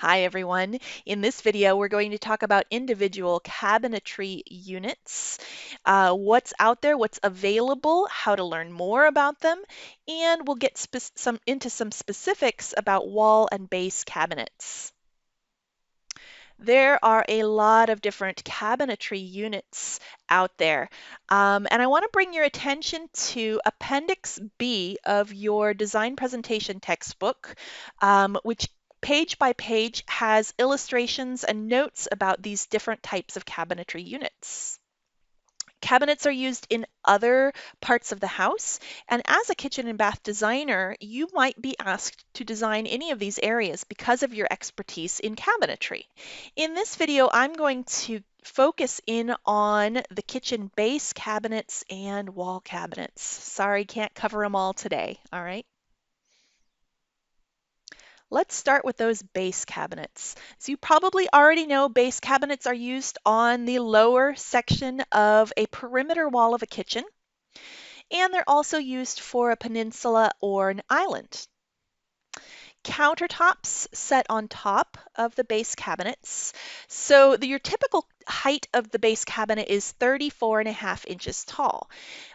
Hi everyone. In this video, we're going to talk about individual cabinetry units, what's out there, what's available, how to learn more about them, and we'll get into some specifics about wall and base cabinets. There are a lot of different cabinetry units out there. And I want to bring your attention to Appendix B of your design presentation textbook, which page by page has illustrations and notes about these different types of cabinetry units. Cabinets are used in other parts of the house, and as a kitchen and bath designer, you might be asked to design any of these areas because of your expertise in cabinetry. In this video, I'm going to focus in on the kitchen base cabinets and wall cabinets. Sorry, can't cover them all today, all right? Let's start with those base cabinets. So you probably already know base cabinets are used on the lower section of a perimeter wall of a kitchen, and they're also used for a peninsula or an island. Countertops set on top of the base cabinets. So your typical height of the base cabinet is 34.5 inches tall.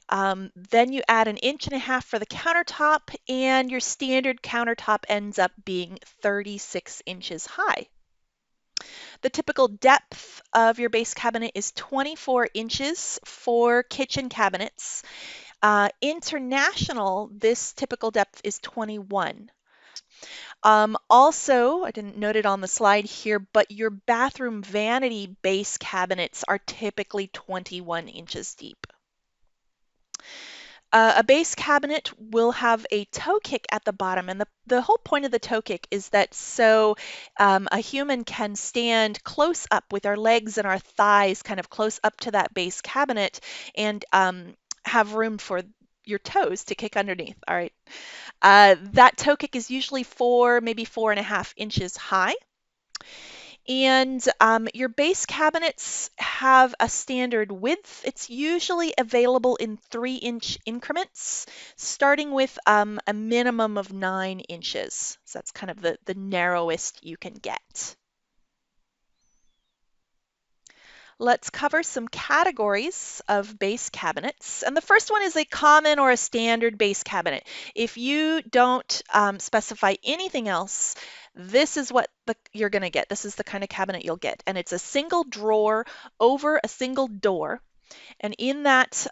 Then you add 1.5 inches for the countertop, and your standard countertop ends up being 36 inches high. The typical depth of your base cabinet is 24 inches for kitchen cabinets. International, this typical depth is 21. Also, I didn't note it on the slide here, but your bathroom vanity base cabinets are typically 21 inches deep. A base cabinet will have a toe kick at the bottom, and the whole point of the toe kick is that so a human can stand close up with our legs and our thighs kind of close up to that base cabinet and have room for your toes to kick underneath. All right. That toe kick is usually maybe 4.5 inches high. And your base cabinets have a standard width. It's usually available in 3-inch increments, starting with a minimum of 9 inches. So that's kind of the narrowest you can get. Let's cover some categories of base cabinets. And the first one is a common or a standard base cabinet. If you don't specify anything else, this is what you're going to get. This is the kind of cabinet you'll get. And it's a single drawer over a single door. And in that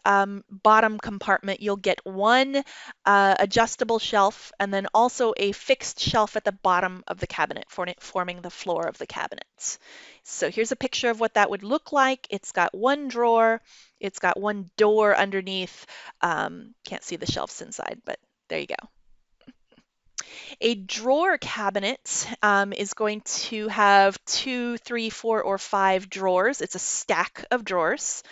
bottom compartment, you'll get one adjustable shelf and then also a fixed shelf at the bottom of the cabinet, forming the floor of the cabinet. So here's a picture of what that would look like. It's got one drawer, it's got one door underneath. Can't see the shelves inside, but there you go. A drawer cabinet is going to have 2, 3, 4, or 5 drawers. It's a stack of drawers.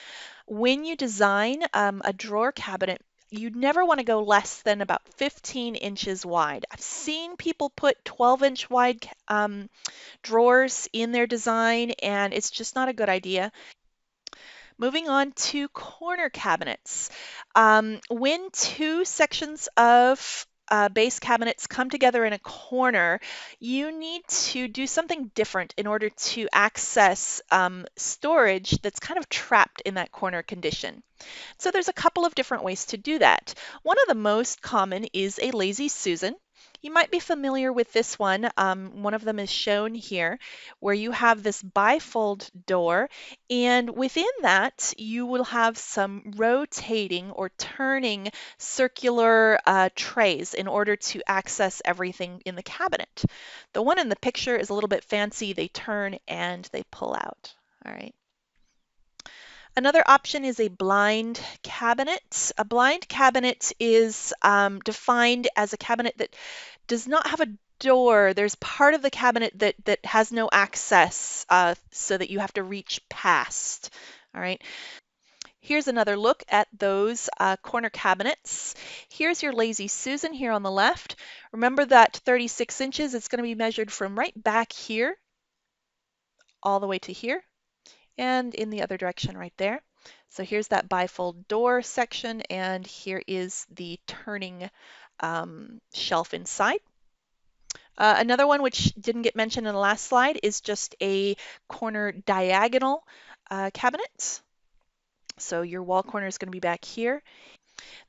When you design a drawer cabinet, you'd never want to go less than about 15 inches wide. I've seen people put 12-inch wide drawers in their design, and it's just not a good idea. Moving on to corner cabinets. When two sections of base cabinets come together in a corner, you need to do something different in order to access storage that's kind of trapped in that corner condition. So there's a couple of different ways to do that. One of the most common is a lazy Susan. You might be familiar with this one. One of them is shown here, where you have this bifold door, and within that you will have some rotating or turning circular trays in order to access everything in the cabinet. The one in the picture is a little bit fancy. They turn and they pull out. All right. Another option is a blind cabinet. A blind cabinet is defined as a cabinet that does not have a door. There's part of the cabinet that has no access, so that you have to reach past. All right. Here's another look at those corner cabinets. Here's your Lazy Susan here on the left. Remember that 36 inches, it's going to be measured from right back here all the way to here, and in the other direction right there. So here's that bifold door section, and here is the turning shelf inside. Another one which didn't get mentioned in the last slide is just a corner diagonal cabinet. So your wall corner is going to be back here.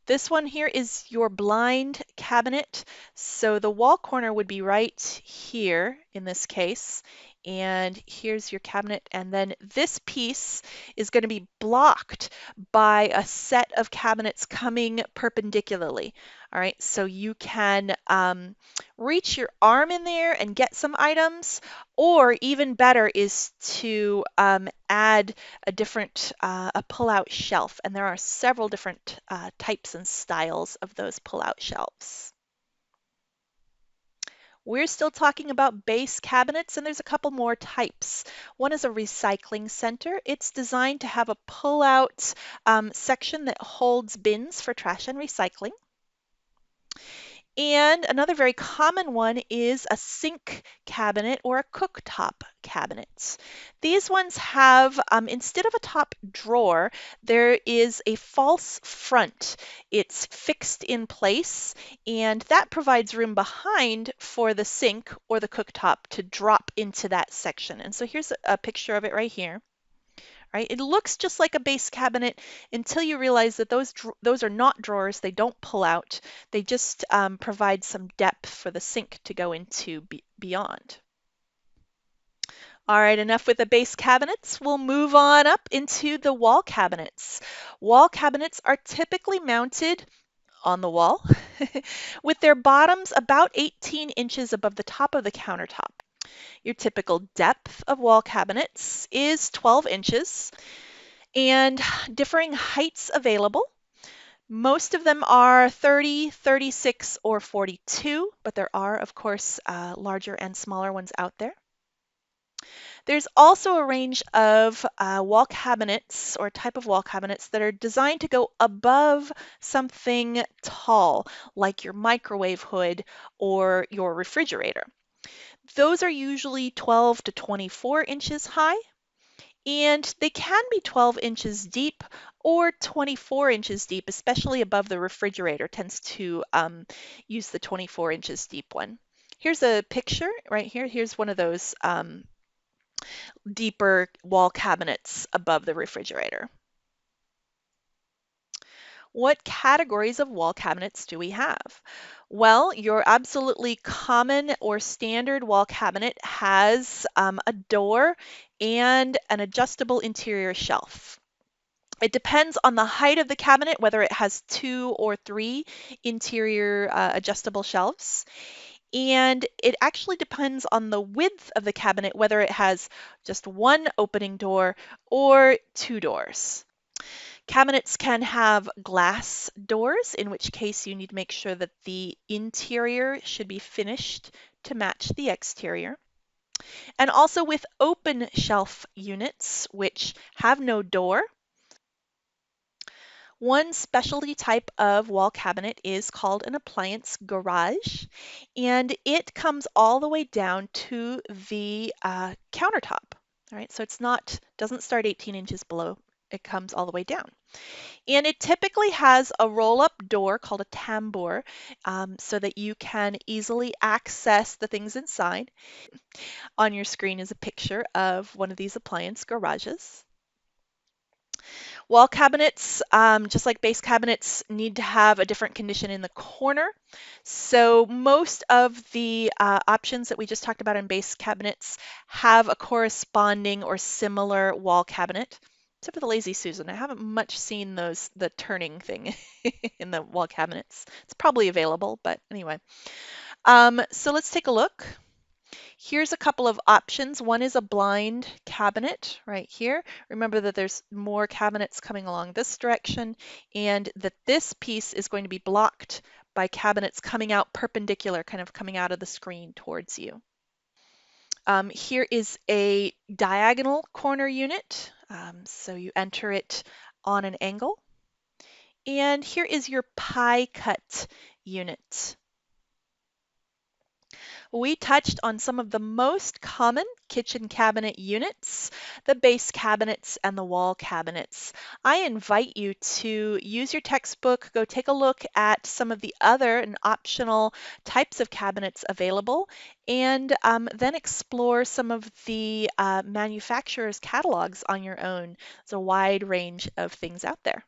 This one here is your blind cabinet. So the wall corner would be right here in this case. And here's your cabinet. And then this piece is going to be blocked by a set of cabinets coming perpendicularly. All right, so you can reach your arm in there and get some items, or even better is to add a pull-out shelf, and there are several different types and styles of those pull-out shelves. We're still talking about base cabinets, and there's a couple more types. One is a recycling center. It's designed to have a pull-out section that holds bins for trash and recycling. And another very common one is a sink cabinet or a cooktop cabinet. These ones have, instead of a top drawer, there is a false front. It's fixed in place, and that provides room behind for the sink or the cooktop to drop into that section. And so here's a picture of it right here. Right? It looks just like a base cabinet until you realize that those are not drawers. They don't pull out. They just provide some depth for the sink to go into beyond. All right, enough with the base cabinets. We'll move on up into the wall cabinets. Wall cabinets are typically mounted on the wall with their bottoms about 18 inches above the top of the countertop. Your typical depth of wall cabinets is 12 inches. And differing heights available. Most of them are 30, 36, or 42, but there are, of course, larger and smaller ones out there. There's also a range of wall cabinets or type of wall cabinets that are designed to go above something tall, like your microwave hood or your refrigerator. Those are usually 12 to 24 inches high. And they can be 12 inches deep or 24 inches deep, especially above the refrigerator, tends to use the 24 inches deep one. Here's a picture right here. Here's one of those deeper wall cabinets above the refrigerator. What categories of wall cabinets do we have? Well, your absolutely common or standard wall cabinet has a door and an adjustable interior shelf. It depends on the height of the cabinet, whether it has 2 or 3 interior adjustable shelves. And it actually depends on the width of the cabinet, whether it has just one opening door or 2 doors. Cabinets can have glass doors, in which case you need to make sure that the interior should be finished to match the exterior. And also with open shelf units, which have no door. One specialty type of wall cabinet is called an appliance garage, and it comes all the way down to the countertop. All right, so doesn't start 18 inches below, it comes all the way down. And it typically has a roll-up door called a tambour, so that you can easily access the things inside. On your screen is a picture of one of these appliance garages. Wall cabinets, just like base cabinets, need to have a different condition in the corner. So most of the options that we just talked about in base cabinets have a corresponding or similar wall cabinet. Except for the Lazy Susan. I haven't much seen the turning thing in the wall cabinets. It's probably available, but anyway. So let's take a look. Here's a couple of options. One is a blind cabinet right here. Remember that there's more cabinets coming along this direction, and that this piece is going to be blocked by cabinets coming out perpendicular, kind of coming out of the screen towards you. Here is a diagonal corner unit. So you enter it on an angle. And here is your pie cut unit. We touched on some of the most common kitchen cabinet units, the base cabinets and the wall cabinets. I invite you to use your textbook, go take a look at some of the other and optional types of cabinets available, and then explore some of the manufacturer's catalogs on your own. There's a wide range of things out there.